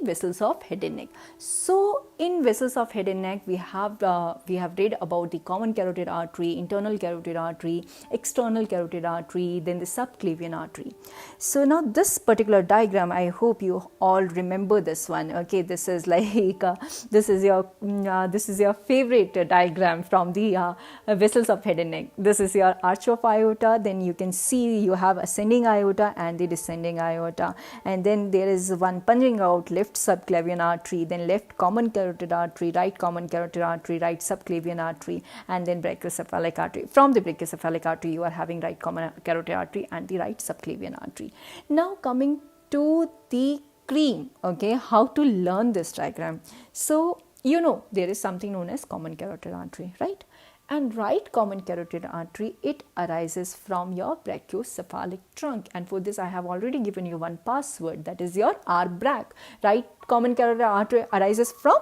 vessels of head and neck. So in vessels of head and neck, we have read about the common carotid artery, internal carotid artery, external carotid artery, then the subclavian artery. So now this particular diagram, I hope you all remember this one. Okay, this is like this is your favorite diagram from the vessels of head and neck. This is your arch of aorta. Then you can see you have ascending aorta and the descending aorta, and then there is one punching out left subclavian artery, then left common carotid artery, right common carotid artery, right subclavian artery, and then brachiocephalic artery. From the brachiocephalic artery, you are having right common carotid artery and the right subclavian artery. Now coming to the cream, okay, how to learn this diagram. So there is something known as common carotid artery, right? And right common carotid artery, it arises from your brachiocephalic trunk, and for this I have already given you one password, that is your RBRAC. Right common carotid artery arises from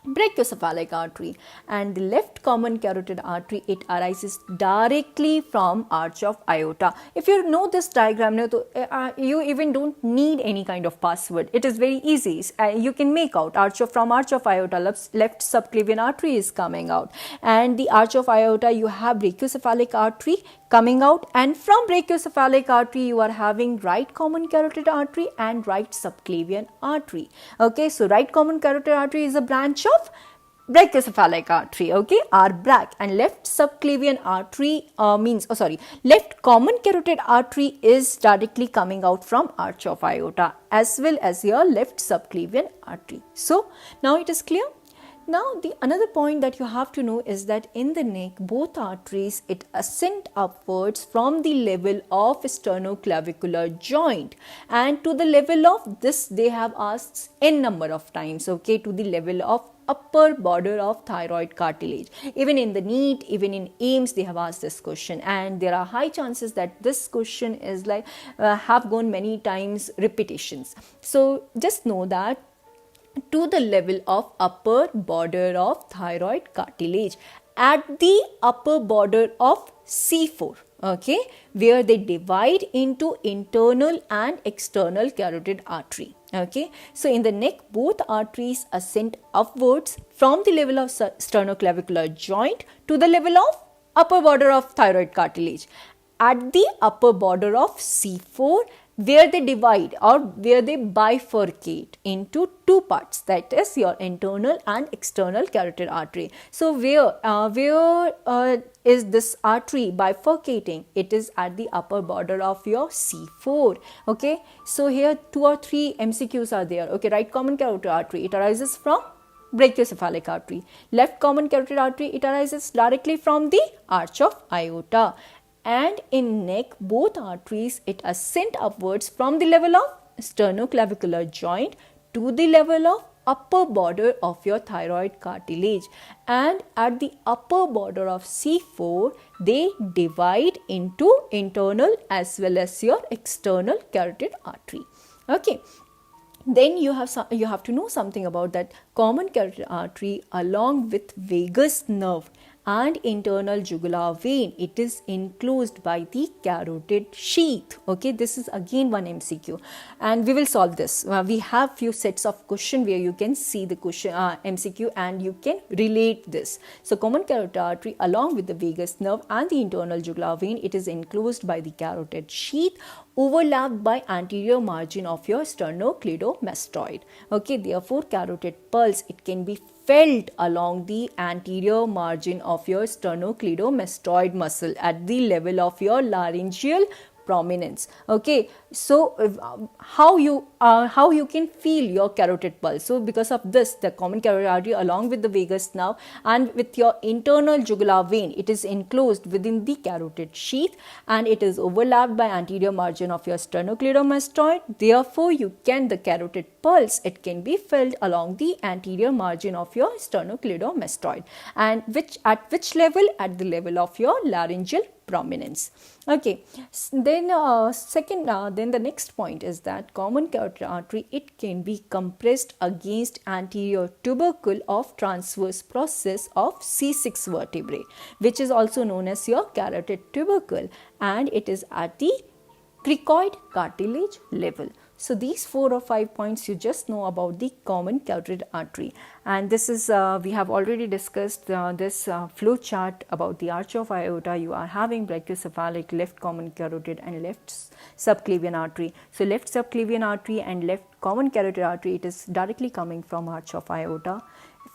brachiocephalic artery, and the left common carotid artery, it arises directly from arch of aorta. If you know this diagram now, you even don't need any kind of password. It is very easy. You can make out from arch of aorta, left subclavian artery is coming out, and the arch of aorta you have brachiocephalic artery coming out, and from brachiocephalic artery you are having right common carotid artery and right subclavian artery. Okay, so right common carotid artery is a branch of brachiocephalic artery, okay, RBRAC, and left subclavian artery left common carotid artery is directly coming out from arch of aorta as well as your left subclavian artery. So now it is clear. Now the another point that you have to know is that in the neck, both arteries, it ascend upwards from the level of sternoclavicular joint, and to the level of this they have asked n number of times, okay, to the level of upper border of thyroid cartilage. Even in the NEET, even in AIIMS, they have asked this question, and there are high chances that this question is like have gone many times repetitions. So just know that to the level of upper border of thyroid cartilage at the upper border of C4, okay, where they divide into internal and external carotid artery. Okay, so in the neck, both arteries ascend upwards from the level of sternoclavicular joint to the level of upper border of thyroid cartilage at the upper border of C4, where they divide or where they bifurcate into two parts, that is your internal and external carotid artery. So where is this artery bifurcating? It is at the upper border of your C4. Okay, so here 2 or 3 MCQs are there. Okay, right common carotid artery, it arises from brachiocephalic artery. Left common carotid artery, it arises directly from the arch of aorta. And in neck, both arteries, it ascend upwards from the level of sternoclavicular joint to the level of upper border of your thyroid cartilage, and at the upper border of C4 they divide into internal as well as your external carotid artery. Okay, then you have to know something about that common carotid artery along with vagus nerve and internal jugular vein. It is enclosed by the carotid sheath. Okay, this is again one MCQ, and we will solve this. We have few sets of question where you can see the question MCQ and you can relate this. So common carotid artery along with the vagus nerve and the internal jugular vein, it is enclosed by the carotid sheath, overlapped by anterior margin of your sternocleidomastoid. Okay, therefore carotid pulse, it can be felt along the anterior margin of your sternocleidomastoid muscle at the level of your laryngeal prominence. Okay, so how you can feel your carotid pulse? So because of this, the common carotid artery along with the vagus nerve and with your internal jugular vein, it is enclosed within the carotid sheath and it is overlapped by anterior margin of your sternocleidomastoid. Therefore the carotid pulse, it can be felt along the anterior margin of your sternocleidomastoid, and at which level? At the level of your laryngeal prominence. Okay, then then the next point is that common carotid artery, it can be compressed against anterior tubercle of transverse process of C6 vertebrae, which is also known as your carotid tubercle, and it is at the cricoid cartilage level. So these 4 or 5 points you just know about the common carotid artery. And this is, we have already discussed this flow chart about the arch of aorta. You are having brachiocephalic, left common carotid and left subclavian artery. So left subclavian artery and left common carotid artery, it is directly coming from arch of aorta.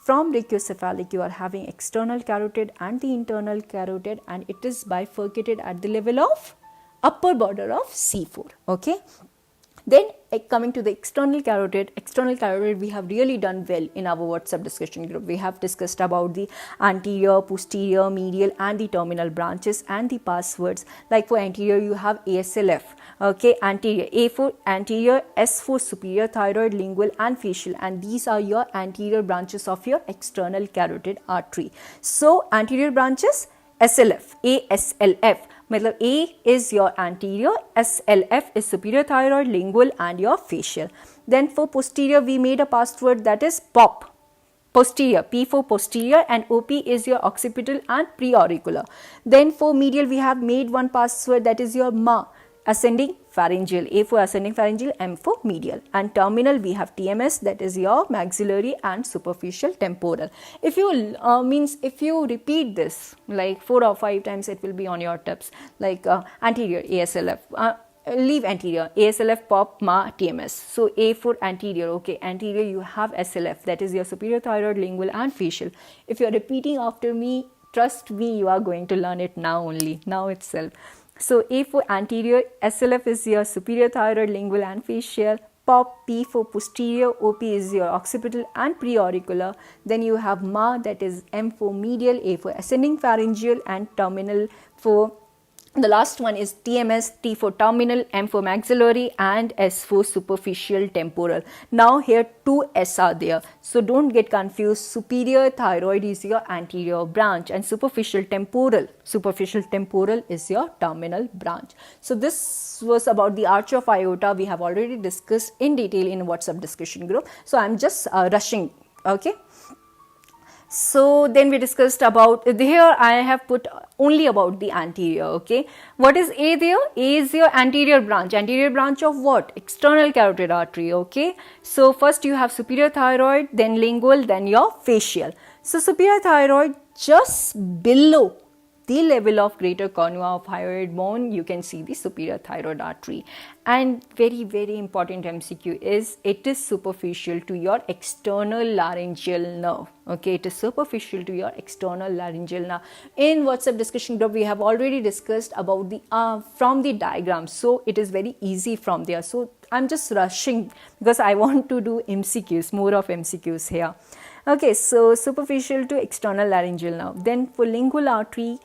From brachiocephalic, you are having external carotid and the internal carotid, and it is bifurcated at the level of upper border of C4. Okay. Then coming to the external carotid we have really done well in our WhatsApp discussion group. We have discussed about the anterior, posterior, medial and the terminal branches and the passwords. Like for anterior you have ASLF, okay, anterior, A for anterior, S for superior thyroid, lingual and facial, and these are your anterior branches of your external carotid artery. So anterior branches SLF, ASLF. मतलब A is your anterior, SLF is superior thyroid, lingual and your facial. Then for posterior we made a password that is POP, posterior, P for posterior, and OP is your occipital and preauricular. Then for medial we have made one password that is your MA, ascending pharyngeal, A for ascending pharyngeal, M for medial, and terminal we have TMS, that is your maxillary and superficial temporal. If you if you repeat this like 4 or 5 times, it will be on your tips, like anterior ASLF, leave anterior, ASLF, POP, MA, TMS. So A for anterior, okay, anterior you have SLF, that is your superior thyroid, lingual and facial. If you are repeating after me, trust me, you are going to learn it now only, now itself. So A for anterior, SLF is your superior thyroid, lingual and facial. POP, P for posterior, OP is your occipital and preauricular. Then you have MA, that is M for medial, A for ascending pharyngeal, and terminal for, the last one is TMS, T for terminal, M for maxillary and S for superficial temporal. Now here 2 S are there, so don't get confused. Superior thyroid is your anterior branch and superficial temporal is your terminal branch. So this was about the arch of aorta. We have already discussed in detail in WhatsApp discussion group, so I'm just rushing, okay. So then we discussed about, here I have put only about the anterior, okay. What is A there? A is your anterior branch of what? External carotid artery, okay. So first you have superior thyroid, then lingual, then your facial. So superior thyroid, just below the level of greater conua of hyoid bone, you can see the superior thyroid artery. And very, very important MCQ is, it is superficial to your external laryngeal nerve. Okay, it is superficial to your external laryngeal nerve. In WhatsApp discussion group, we have already discussed about the from the diagram, so it is very easy from there. So I'm just rushing because I want to do MCQs, more of MCQs here. Okay, so superficial to external laryngeal nerve. Then for lingual artery,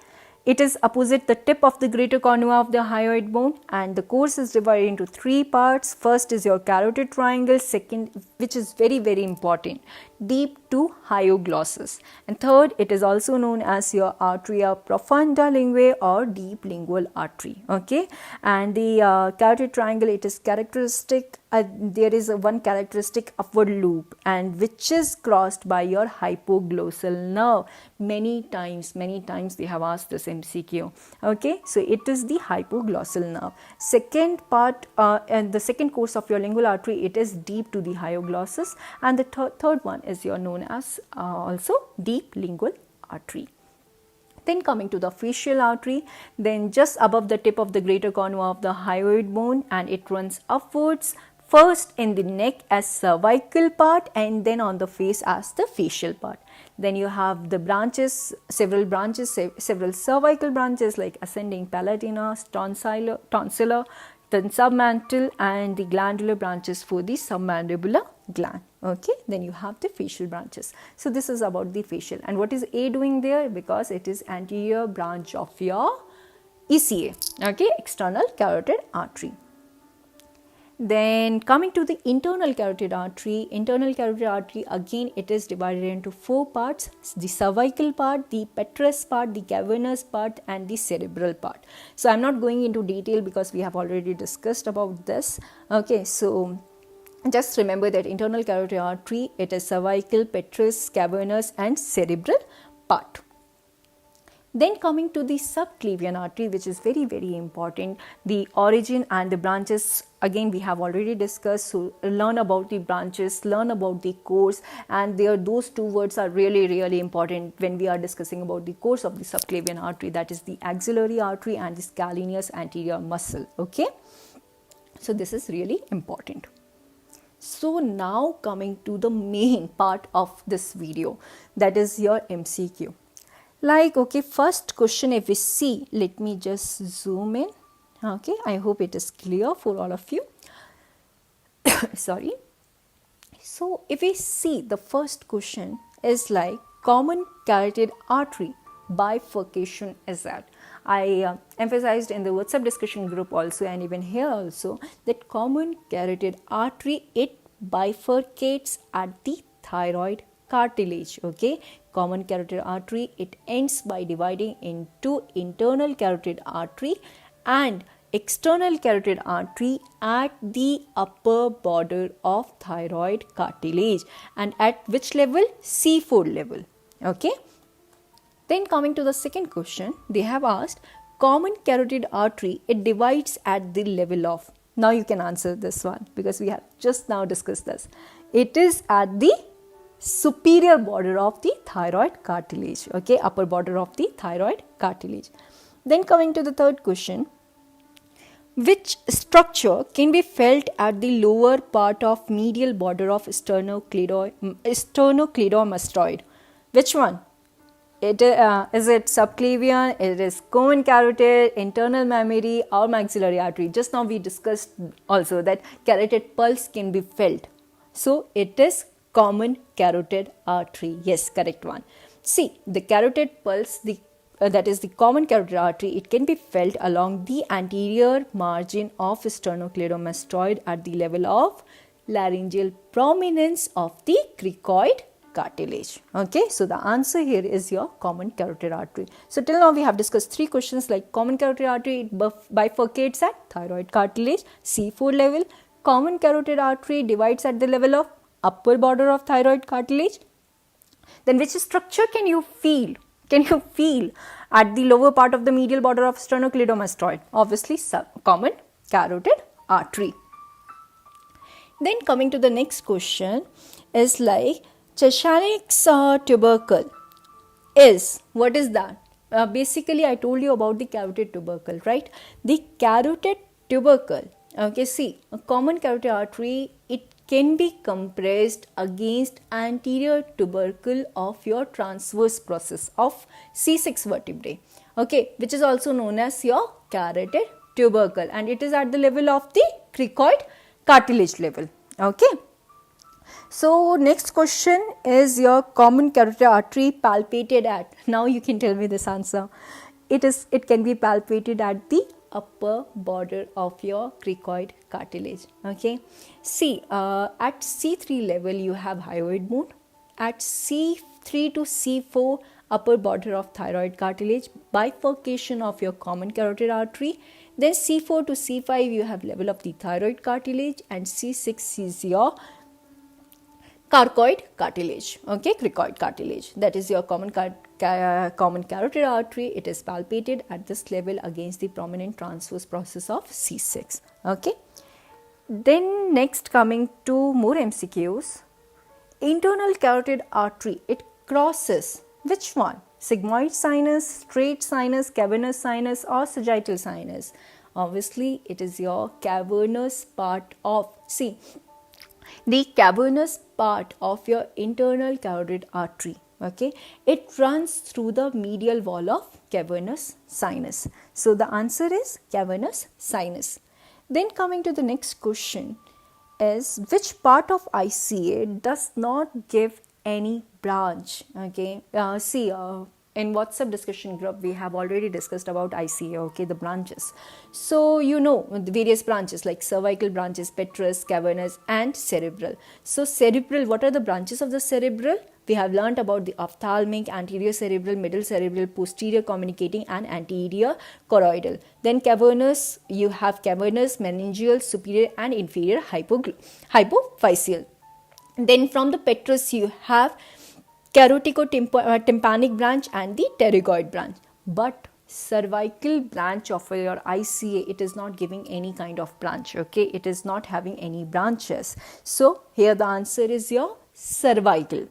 it is opposite the tip of the greater conua of the hyoid bone, and the course is divided into 3 parts. First is your carotid triangle, second, which is very, very important, deep to hyoglossus, and third, it is also known as your arteria profunda linguae or deep lingual artery, okay. And the carotid triangle, it is characteristic, there is one characteristic upward loop, and which is crossed by your hypoglossal nerve. Many times they have asked this MCQ, okay. So it is the hypoglossal nerve. Second part, and the second course of your lingual artery, it is deep to the hyoglossus, and the third one is your known as also deep lingual artery. Then coming to the facial artery, then just above the tip of the greater conua of the hyoid bone, and it runs upwards, first in the neck as cervical part, and then on the face as the facial part. Then you have the branches, several cervical branches like ascending palatina, tonsillar, then submantle, and the glandular branches for the submandibular gland, okay. Then you have the facial branches. So this is about the facial. And what is A doing there? Because it is anterior branch of your ECA, okay, external carotid artery. Then coming to the internal carotid artery, again it is divided into 4 parts, the cervical part, the petrous part, the cavernous part, and the cerebral part. So I'm not going into detail because we have already discussed about this, okay. So just remember that internal carotid artery, it is cervical, petrous, cavernous and cerebral part. Then coming to the subclavian artery, which is very, very important, the origin and the branches, again we have already discussed. So learn about the branches, learn about the course, and those two words are really, really important when we are discussing about the course of the subclavian artery, that is the axillary artery and the scalenus anterior muscle. Okay, so this is really important. So now coming to the main part of this video, that is your MCQ. Like, okay, first question, if we see, let me just zoom in. Okay, I hope it is clear for all of you. Sorry. So if we see, the first question is like common carotid artery bifurcation is that. I emphasized in the WhatsApp discussion group also, and even here also, that common carotid artery, it bifurcates at the thyroid cartilage. Okay, common carotid artery, it ends by dividing into internal carotid artery and external carotid artery at the upper border of thyroid cartilage, and at which level? C4 level. Okay, then coming to the second question, they have asked common carotid artery, it divides at the level of. Now you can answer this one because we have just now discussed this. It is at the superior border of the thyroid cartilage. Okay, upper border of the thyroid cartilage. Then coming to the third question, which structure can be felt at the lower part of medial border of sternocleidomastoid? Which one? Is it subclavian, it is common carotid, internal mammary, or maxillary artery? Just now we discussed also that carotid pulse can be felt. So it is common carotid artery. Yes, correct one. See, the carotid pulse, that is the common carotid artery, it can be felt along the anterior margin of sternocleidomastoid at the level of laryngeal prominence of the cricoid cartilage. Okay, so the answer here is your common carotid artery. So till now we have discussed three questions like common carotid artery, it bifurcates at thyroid cartilage, C4 level. Common carotid artery divides at the level of upper border of thyroid cartilage. Then which structure can you feel? Can you feel at the lower part of the medial border of sternocleidomastoid? Obviously common carotid artery. Then coming to the next question is like Cheshanek's tubercle is, what is that? Basically I told you about the carotid tubercle, right? The carotid tubercle, okay, see, a common carotid artery, it can be compressed against anterior tubercle of your transverse process of C6 vertebrae, okay, which is also known as your carotid tubercle, and it is at the level of the cricoid cartilage level. Okay, so next question is your common carotid artery palpated at. Now you can tell me this answer. It can be palpated at the upper border of your cricoid cartilage. Okay, see, at C3 level you have hyoid bone. At C3 to C4 upper border of thyroid cartilage, bifurcation of your common carotid artery. Then C4 to C5 you have level of the thyroid cartilage, and C6 is your cricoid cartilage. Okay, cricoid cartilage, that is your common carotid artery. It is palpated at this level against the prominent transverse process of C6. Okay, then next coming to more MCQs, internal carotid artery, it crosses which one? Sigmoid sinus, straight sinus, cavernous sinus, or sagittal sinus? Obviously it is your cavernous part of, see, the cavernous part of your internal carotid artery. Okay, it runs through the medial wall of cavernous sinus. So the answer is cavernous sinus. Then coming to the next question is, which part of ICA does not give any branch? Okay, in WhatsApp discussion group we have already discussed about ICA, okay, the branches. So you know the various branches like cervical branches, petrous, cavernous, and cerebral. So cerebral, what are the branches of the cerebral? We have learnt about the ophthalmic, anterior cerebral, middle cerebral, posterior communicating, and anterior choroidal. Then cavernous, you have cavernous, meningeal, superior, and inferior hypophyseal. Then from the petrous you have carotico-tympanic branch and the pterygoid branch. but cervical branch of your ICA, it is not giving any kind of branch, okay, it is not having any branches. So here the answer is your cervical.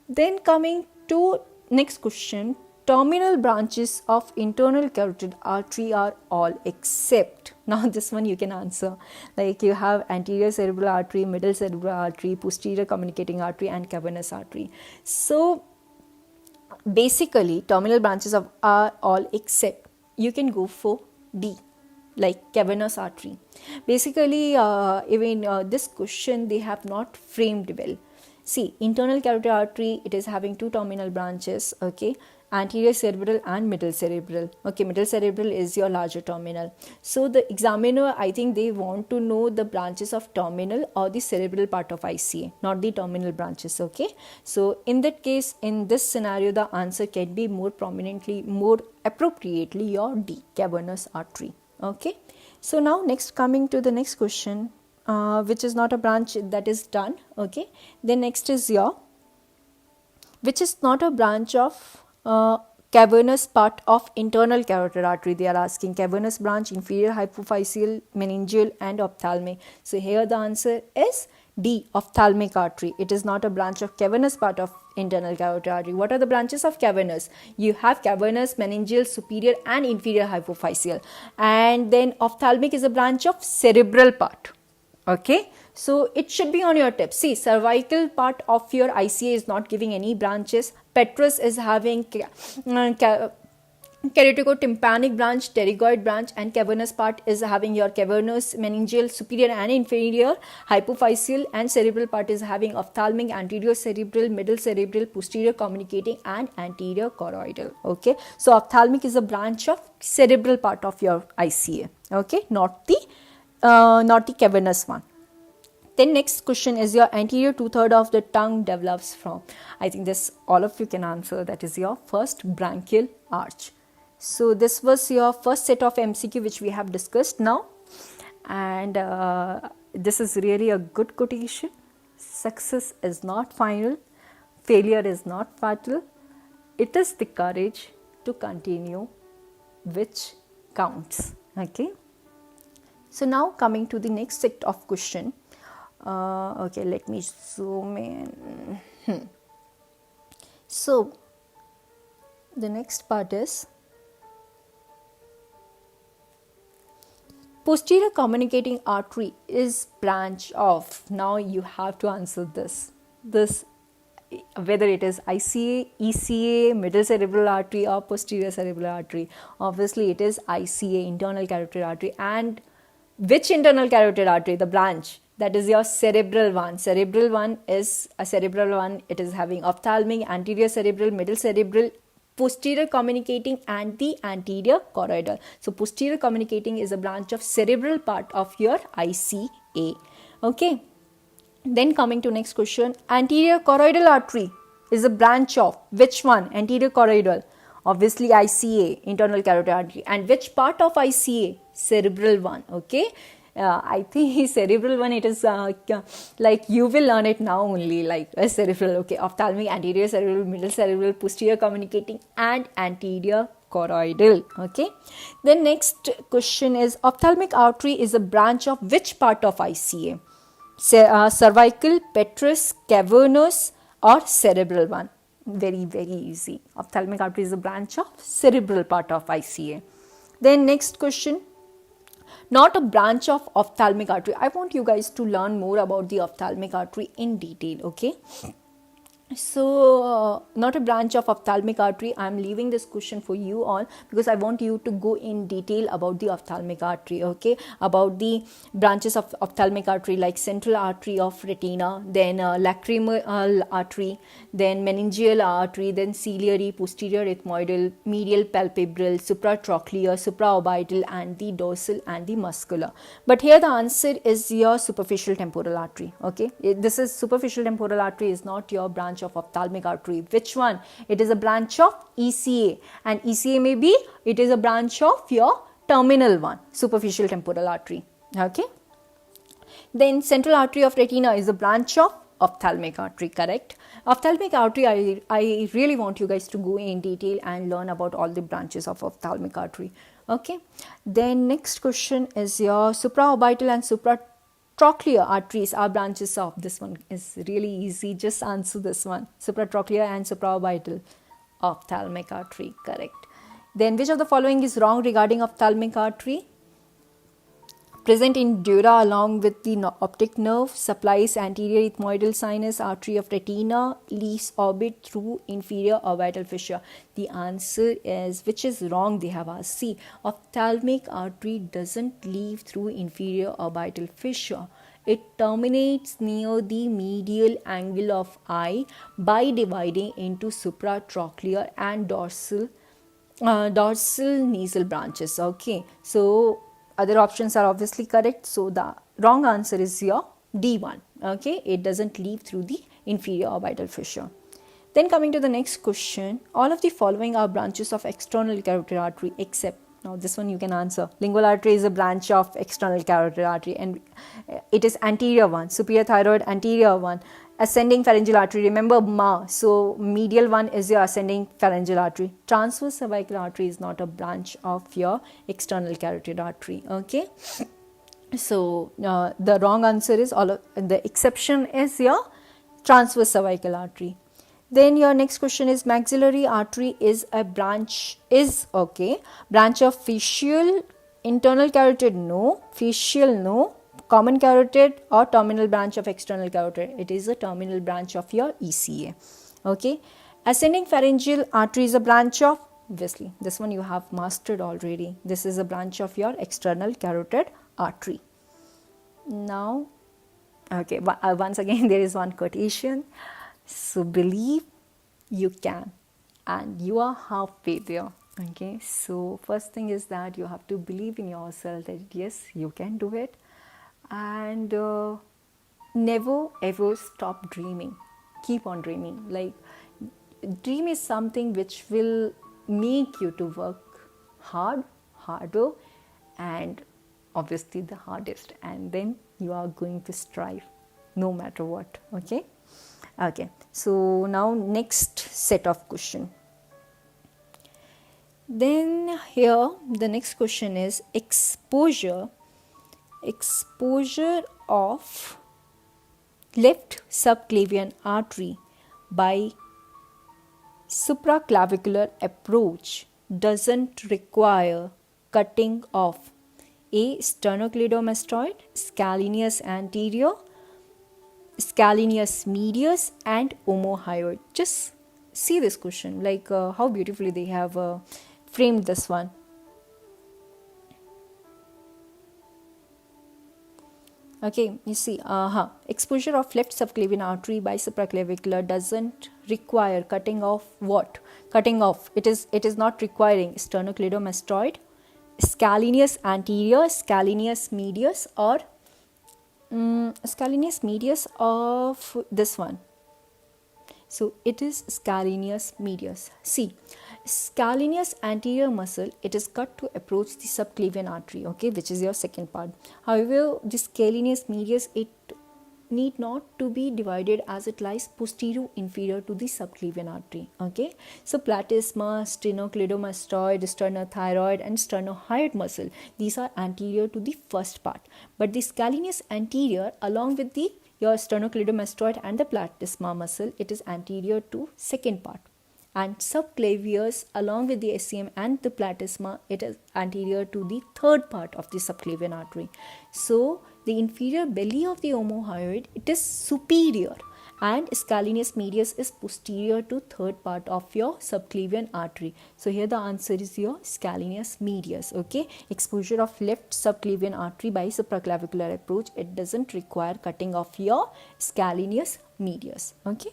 Then coming to next question, terminal branches of internal carotid artery are all except. Now this one you can answer, like you have anterior cerebral artery, middle cerebral artery, posterior communicating artery and cavernous artery. So basically terminal branches are all except, you can go for D, like cavernous artery. Basically even this question they have not framed well. See, internal carotid artery, it is having two terminal branches, okay, anterior cerebral and middle cerebral. Okay, middle cerebral is your larger terminal. So the examiner, I think they want to know the branches of terminal or the cerebral part of ICA, not the terminal branches, okay. So in that case, in this scenario, the answer can be more prominently, more appropriately your D, cavernous artery, okay. So now next, coming to the next question, which is not a branch, that is done, okay. Then next is your, which is not a branch of cavernous part of internal carotid artery. They are asking cavernous branch, inferior hypophyseal, meningeal and ophthalmic. So here the answer is D, ophthalmic artery. It is not a branch of cavernous part of internal carotid artery. What are the branches of cavernous? You have cavernous, meningeal, superior and inferior hypophyseal, and then ophthalmic is a branch of cerebral part. Okay, so it should be on your tip. See, cervical part of your ICA is not giving any branches. Petrous is having caroticotympanic branch, pterygoid branch, and cavernous part is having your cavernous, meningeal, superior and inferior, hypophyseal and cerebral part is having ophthalmic, anterior cerebral, middle cerebral, posterior communicating and anterior choroidal. Okay, so ophthalmic is a branch of cerebral part of your ICA. Okay, not the cavernous one. Then next question is your anterior 2/3 of the tongue develops from. I think this all of you can answer. That is your first branchial arch. So this was your first set of MCQ which we have discussed now, and this is really a good quotation. Success is not final, failure is not fatal. It is the courage to continue which counts. Okay. So now coming to the next set of question. Okay, let me zoom in. So the next part is posterior communicating artery is branch of. Now you have to answer this whether it is ICA, ECA, middle cerebral artery or posterior cerebral artery. Obviously it is ICA, internal carotid artery. And which internal carotid artery? The branch, that is your cerebral one. Cerebral one is a cerebral one. It is having ophthalmic, anterior cerebral, middle cerebral, posterior communicating and the anterior choroidal. So posterior communicating is a branch of cerebral part of your ICA. Okay. Then coming to next question, anterior choroidal artery is a branch of which one? Anterior choroidal. Obviously ICA, internal carotid artery. And which part of ICA? Cerebral one. Okay. I think cerebral one, it is like you will learn it now only, like cerebral. Okay. Ophthalmic, anterior cerebral, middle cerebral, posterior communicating and anterior choroidal. Okay. Then next question is ophthalmic artery is a branch of which part of ICA? Cervical, petrous, cavernous or cerebral one. Very, very easy. Ophthalmic artery is a branch of cerebral part of ICA. Then next question, not a branch of ophthalmic artery. I want you guys to learn more about the ophthalmic artery in detail. Okay. So not a branch of ophthalmic artery. I am leaving this question for you all because I want you to go in detail about the ophthalmic artery. Okay, about the branches of ophthalmic artery like central artery of retina, then lacrimal artery, then meningeal artery, then ciliary, posterior ethmoidal, medial palpebral, supratrochlear, supraorbital and the dorsal and the muscular. But here the answer is your superficial temporal artery. Okay, this is superficial temporal artery is not your branch of ophthalmic artery. Which one? It is a branch of ECA, and ECA may be, it is a branch of your terminal one, superficial temporal artery. Okay. Then central artery of retina is a branch of ophthalmic artery, correct? Ophthalmic artery, I really want you guys to go in detail and learn about all the branches of ophthalmic artery. Okay, then next question is your supraorbital and supratrochlear arteries are branches of, this one is really easy, just answer this one, supratrochlear and supraorbital ophthalmic artery, correct. Then which of the following is wrong regarding ophthalmic artery? Present in dura along with the optic nerve, supplies anterior ethmoidal sinus, artery of retina, leaves orbit through inferior orbital fissure. The answer is, which is wrong, they have asked. See, ophthalmic artery doesn't leave through inferior orbital fissure. It terminates near the medial angle of eye by dividing into supratrochlear and dorsal nasal branches. Okay, so other options are obviously correct, so the wrong answer is your D1. Okay, it doesn't leave through the inferior orbital fissure. Then coming to the next question, all of the following are branches of external carotid artery except, now this one you can answer, lingual artery is a branch of external carotid artery and it is anterior one, superior thyroid anterior one, ascending pharyngeal artery, remember MA, so medial one is your ascending pharyngeal artery. Transverse cervical artery is not a branch of your external carotid artery. Okay, so the wrong answer is the exception is your transverse cervical artery. Then your next question is maxillary artery is a branch, branch of facial, internal carotid no, facial no, common carotid or terminal branch of external carotid. It is a terminal branch of your ECA. Okay, ascending pharyngeal artery is a branch of, obviously this one you have mastered already, this is a branch of your external carotid artery. Now, okay, once again there is one quotation, so believe you can, and you are halfway there. Okay, so first thing is that you have to believe in yourself that yes, you can do it, and never ever stop dreaming. Keep on dreaming. Like, dream is something which will make you to work harder, and obviously the hardest, and then you are going to strive no matter what. Okay, so now next set of question. Then here the next question is exposure of left subclavian artery by supraclavicular approach doesn't require cutting off a sternocleidomastoid, scalenius anterior, scalenius medius and omohyoid. Just see this question, like how beautifully they have framed this one. Okay, you see, exposure of left subclavian artery by supraclavicular doesn't require cutting off what? Cutting off. It is not requiring sternocleidomastoid, scalenius anterior, scalenius medius, or scalenius medius of this one. So it is scalenius medius. See, scalenius anterior muscle, it is cut to approach the subclavian artery, okay, which is your second part. However, the scalenius medius, it need not to be divided as it lies posterior inferior to the subclavian artery. Okay, so platysma, sternocleidomastoid, sternothyroid and sternohyoid muscle, these are anterior to the first part, but the scalenius anterior along with the your sternocleidomastoid and the platysma muscle, it is anterior to second part, and subclavius along with the SCM and the platysma, it is anterior to the third part of the subclavian artery. So the inferior belly of the omohyoid, it is superior, and scalenius medius is posterior to third part of your subclavian artery. So here the answer is your scalenius medius. Okay, exposure of left subclavian artery by supraclavicular approach, it doesn't require cutting off your scalenius medius. Okay,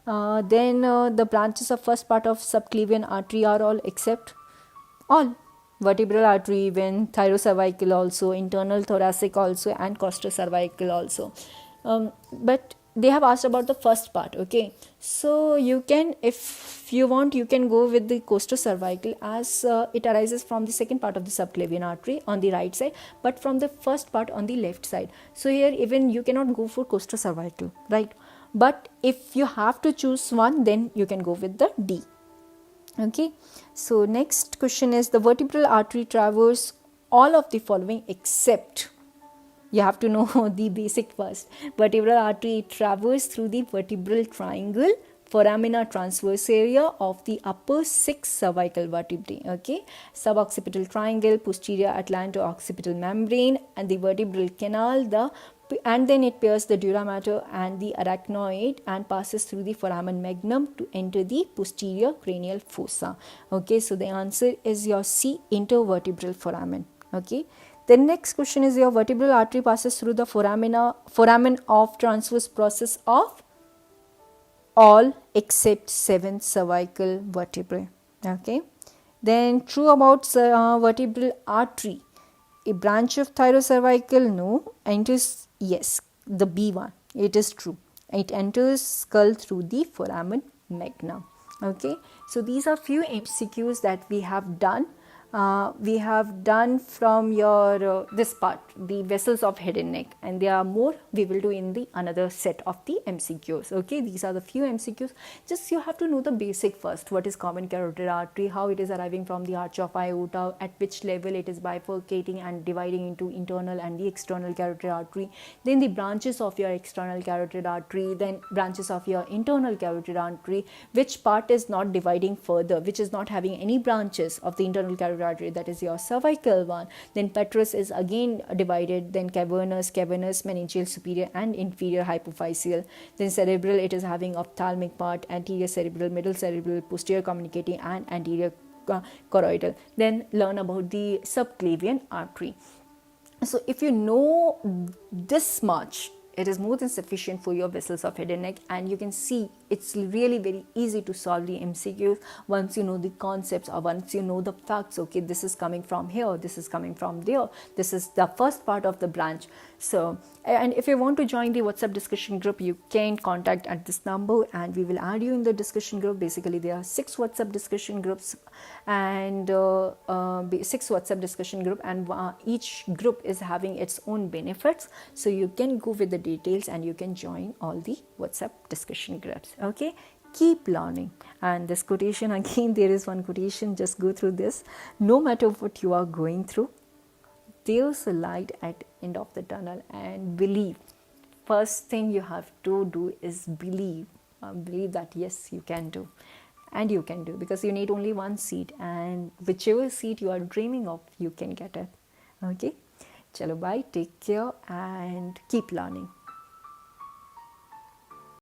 then the branches of first part of subclavian artery are all except all. Vertebral artery, even thyrocervical also, internal thoracic also, and costocervical also. But they have asked about the first part. Okay, so you can, if you want, you can go with the costocervical as it arises from the second part of the subclavian artery on the right side, but from the first part on the left side. So here even you cannot go for costocervical, right? but if you have to choose one, then you can go with the D. Okay, so next question is, the vertebral artery traverses all of the following except, you have to know the basic first. Vertebral artery traverses through the vertebral triangle foramina transverse area of the upper 6 cervical vertebrae. Okay, suboccipital triangle, posterior atlanto-occipital membrane, and the vertebral canal, and then it pairs the dura mater and the arachnoid and passes through the foramen magnum to enter the posterior cranial fossa. Okay, so the answer is your C, intervertebral foramen. Okay, the next question is, your vertebral artery passes through the foramen of transverse process of all except 7 cervical vertebrae. Okay, then true about vertebral artery. A branch of thyrocervical, no. Enters, yes, the B one, it is true. It enters skull through the foramen magnum. Okay, so these are few MCQs that we have done. We have done from your this part, the vessels of head and neck, and there are more we will do in the another set of the MCQs. Okay, these are the few MCQs. Just you have to know the basic first. What is common carotid artery, how it is arriving from the arch of aorta, at which level it is bifurcating and dividing into internal and the external carotid artery, then the branches of your external carotid artery, then branches of your internal carotid artery, which part is not dividing further, which is not having any branches of the internal carotid artery, that is your cervical one. Then petrous is again divided, then cavernous, meningeal superior and inferior hypophyseal. Then cerebral, it is having ophthalmic part, anterior cerebral, middle cerebral, posterior communicating and anterior choroidal. Then learn about the subclavian artery. So if you know this much, it is more than sufficient for your vessels of head and neck, and you can see it's really very easy to solve the MCQs once you know the concepts or once you know the facts. Okay, this is coming from here, this is coming from there, this is the first part of the branch. So, and if you want to join the WhatsApp discussion group, you can contact at this number and we will add you in the discussion group. Basically there are 6 WhatsApp discussion groups and 6 WhatsApp discussion group, and each group is having its own benefits, so you can go with the details and you can join all the WhatsApp discussion groups. Okay, keep learning. And this quotation, again there is one quotation, just go through this. No matter what you are going through, there's a light at the end of the tunnel, and believe. First thing you have to do is believe. Believe that yes, you can do, and you can do, because you need only one seat, and whichever seat you are dreaming of, you can get it. Okay, chalo bye, take care and keep learning.